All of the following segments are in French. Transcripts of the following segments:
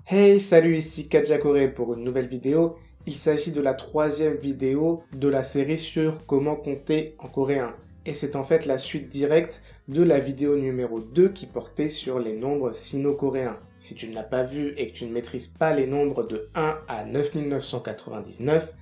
Hey, salut, ici Kajakore pour une nouvelle vidéo. Il s'agit de la troisième vidéo de la série sur comment compter en coréen. Et c'est en fait la suite directe de la vidéo numéro 2 qui portait sur les nombres sino-coréens. Si tu ne l'as pas vu et que tu ne maîtrises pas les nombres de 1 à 9999,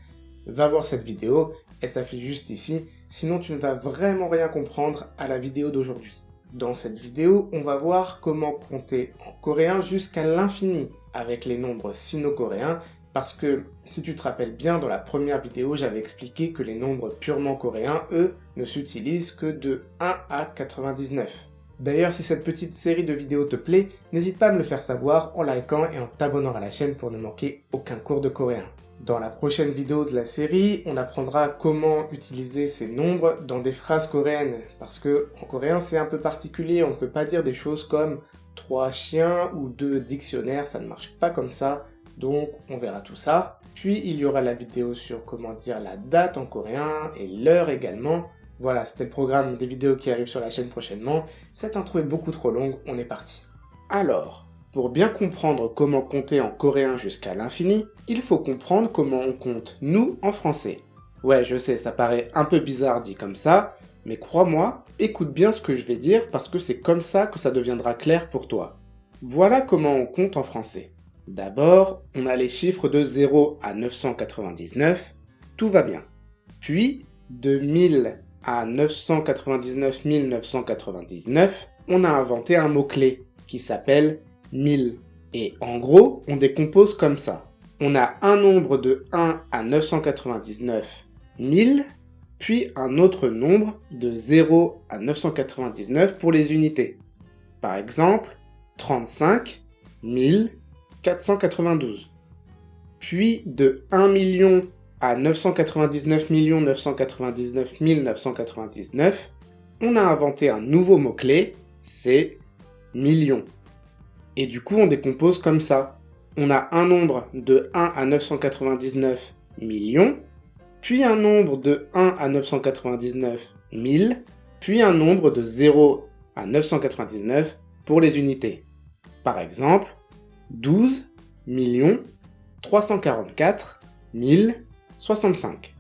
va voir cette vidéo, elle s'affiche juste ici, sinon tu ne vas vraiment rien comprendre à la vidéo d'aujourd'hui. Dans cette vidéo, on va voir comment compter en coréen jusqu'à l'infini avec les nombres sino-coréens, parce que si tu te rappelles bien, dans la première vidéo, j'avais expliqué que les nombres purement coréens, eux, ne s'utilisent que de 1 à 99. D'ailleurs, si cette petite série de vidéos te plaît, n'hésite pas à me le faire savoir en likant et en t'abonnant à la chaîne pour ne manquer aucun cours de coréen. Dans la prochaine vidéo de la série, on apprendra comment utiliser ces nombres dans des phrases coréennes, parce que en coréen c'est un peu particulier, on ne peut pas dire des choses comme 3 chiens ou 2 dictionnaires, ça ne marche pas comme ça, donc on verra tout ça. Puis il y aura la vidéo sur comment dire la date en coréen et l'heure également. Voilà, c'était le programme des vidéos qui arrivent sur la chaîne prochainement. Cette intro est beaucoup trop longue, on est parti. Alors, pour bien comprendre comment compter en coréen jusqu'à l'infini, il faut comprendre comment on compte nous en français. Ouais, je sais, ça paraît un peu bizarre dit comme ça, mais crois-moi, écoute bien ce que je vais dire parce que c'est comme ça que ça deviendra clair pour toi. Voilà comment on compte en français. D'abord, on a les chiffres de 0 à 999, tout va bien. Puis, de 1000 à 999 999, on a inventé un mot-clé qui s'appelle 1000. Et en gros, on décompose comme ça. On a un nombre de 1 à 999, 1000, puis un autre nombre de 0 à 999 pour les unités. Par exemple, 35 492. Puis de 1 million à 999 999 999, on a inventé un nouveau mot-clé, c'est million. Et du coup, on décompose comme ça. On a un nombre de 1 à 999 millions, puis un nombre de 1 à 999 1000, puis un nombre de 0 à 999 pour les unités. Par exemple, 12 344 1065.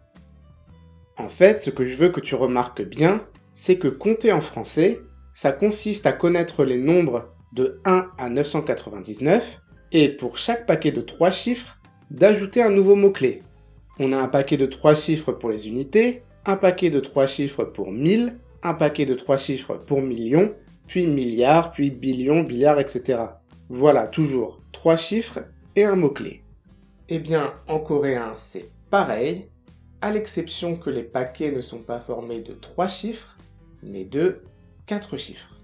En fait, ce que je veux que tu remarques bien, c'est que compter en français, ça consiste à connaître les nombres de 1 à 999 et pour chaque paquet de 3 chiffres, d'ajouter un nouveau mot-clé. On a un paquet de 3 chiffres pour les unités, un paquet de 3 chiffres pour 1000, un paquet de 3 chiffres pour millions, puis milliards, puis billions, billiards, etc. Voilà, toujours 3 chiffres et un mot-clé. Eh bien, en coréen, c'est pareil, à l'exception que les paquets ne sont pas formés de 3 chiffres, mais de 4 chiffres.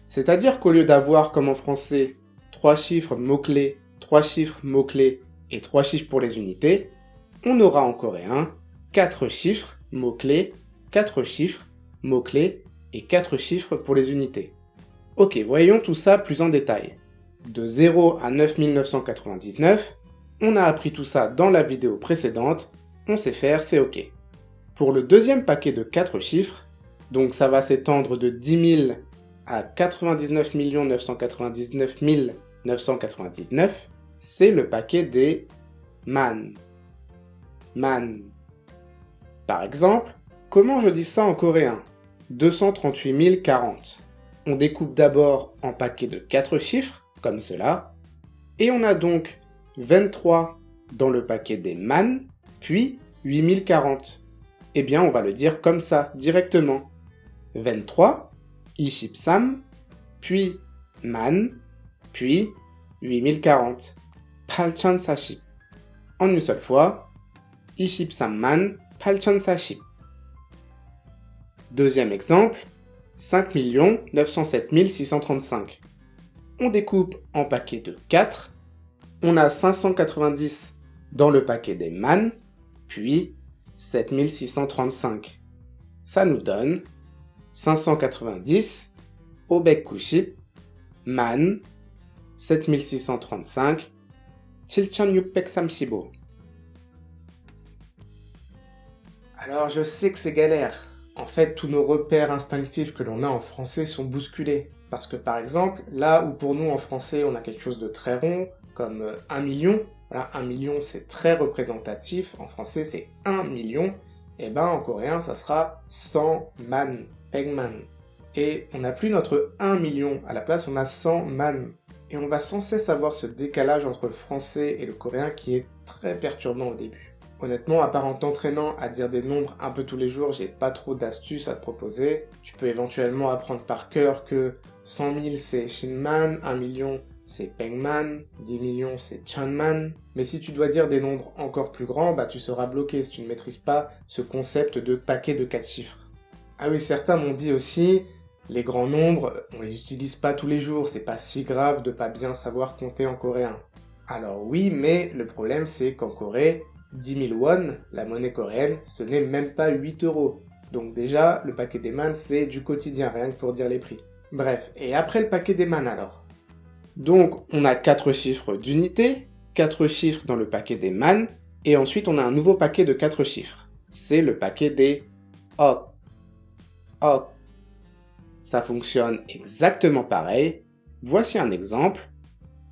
C'est-à-dire qu'au lieu d'avoir, comme en français, 3 chiffres mots-clés, 3 chiffres mots-clés et 3 chiffres pour les unités, on aura en coréen 4 chiffres mots-clés, 4 chiffres mots-clés et 4 chiffres pour les unités. Ok, voyons tout ça plus en détail. De 0 à 9999, on a appris tout ça dans la vidéo précédente, on sait faire, c'est ok. Pour le deuxième paquet de 4 chiffres, donc ça va s'étendre de 10 000 à 99 999 999, c'est le paquet des man. Man. Par exemple, comment je dis ça en coréen? 238 040. On découpe d'abord en paquets de 4 chiffres, comme cela, et on a donc 23 dans le paquet des man, puis 8040. Eh bien, on va le dire comme ça, directement. 23, Ishipsam, puis man, puis 8040. 8040. En une seule fois, Ishipsamman 8040. Deuxième exemple, 5 907 635. On découpe en paquets de 4, on a 590 dans le paquet des man, puis 7635. Ça nous donne 590, Obek Kuship, Man, 7635, 7635. Alors je sais que c'est galère. En fait, tous nos repères instinctifs que l'on a en français sont bousculés. Parce que par exemple, là où pour nous en français on a quelque chose de très rond, comme 1 million. Voilà, 1 million c'est très représentatif, en français c'est 1 million, et ben en coréen ça sera 100 man, 백만. Et on n'a plus notre 1 million, à la place on a 100 man. Et on va sans cesse avoir ce décalage entre le français et le coréen qui est très perturbant au début. Honnêtement, à part en t'entraînant à dire des nombres un peu tous les jours, j'ai pas trop d'astuces à te proposer. Tu peux éventuellement apprendre par cœur que 100 000 c'est Shinman, 1 million c'est Pengman, 10 millions c'est Chanman. Mais si tu dois dire des nombres encore plus grands, bah tu seras bloqué si tu ne maîtrises pas ce concept de paquet de 4 chiffres. Ah oui, certains m'ont dit aussi, les grands nombres, on les utilise pas tous les jours, c'est pas si grave de pas bien savoir compter en coréen. Alors oui, mais le problème c'est qu'en Corée, 10 000 won, la monnaie coréenne, ce n'est même pas 8 euros. Donc déjà, le paquet des man, c'est du quotidien, rien que pour dire les prix. Bref, et après le paquet des man alors? Donc on a 4 chiffres d'unité, 4 chiffres dans le paquet des man, et ensuite on a un nouveau paquet de 4 chiffres. C'est le paquet des ok. Ok. Ça fonctionne exactement pareil. Voici un exemple.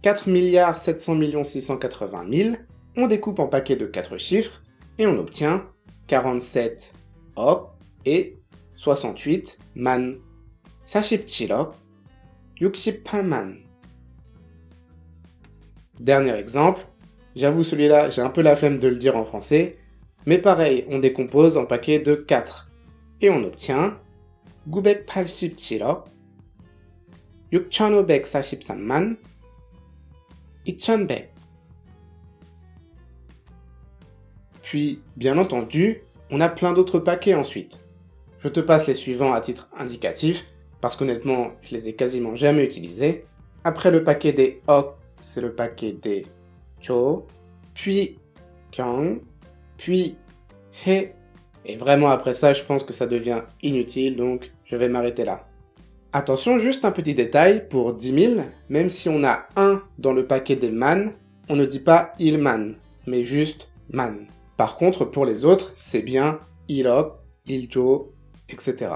4 700 680 000, on découpe en paquets de 4 chiffres et on obtient 47 ok et 68 man. 47억, 68만. Dernier exemple, j'avoue celui-là j'ai un peu la flemme de le dire en français, mais pareil, on décompose en paquets de 4 et on obtient 987억, 6543만, 2100. Puis, bien entendu, on a plein d'autres paquets ensuite. Je te passe les suivants à titre indicatif, parce qu'honnêtement, je les ai quasiment jamais utilisés. Après le paquet des ok, c'est le paquet des cho, puis kyung, puis he. Et vraiment après ça, je pense que ça devient inutile, donc je vais m'arrêter là. Attention, juste un petit détail, pour 10 000, même si on a 1 dans le paquet des man, on ne dit pas ilman, mais juste man. Par contre, pour les autres, c'est bien ilok, iljo, etc.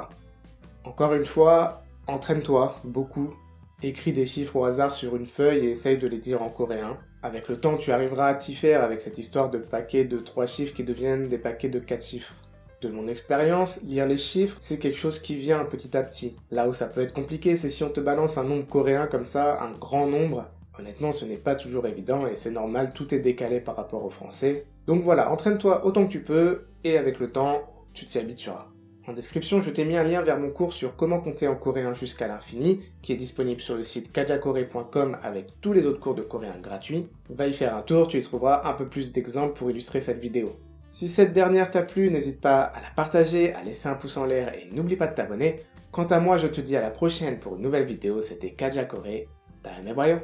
Encore une fois, entraîne-toi beaucoup. Écris des chiffres au hasard sur une feuille et essaye de les dire en coréen. Avec le temps, tu arriveras à t'y faire avec cette histoire de paquets de 3 chiffres qui deviennent des paquets de 4 chiffres. De mon expérience, lire les chiffres, c'est quelque chose qui vient petit à petit. Là où ça peut être compliqué, c'est si on te balance un nombre coréen comme ça, un grand nombre. Honnêtement, ce n'est pas toujours évident et c'est normal, tout est décalé par rapport au français. Donc voilà, entraîne-toi autant que tu peux et avec le temps, tu t'y habitueras. En description, je t'ai mis un lien vers mon cours sur comment compter en coréen jusqu'à l'infini, qui est disponible sur le site kajakore.com avec tous les autres cours de coréen gratuits. Va y faire un tour, tu y trouveras un peu plus d'exemples pour illustrer cette vidéo. Si cette dernière t'a plu, n'hésite pas à la partager, à laisser un pouce en l'air et n'oublie pas de t'abonner. Quant à moi, je te dis à la prochaine pour une nouvelle vidéo, c'était Kajakore. 다음에 봐요.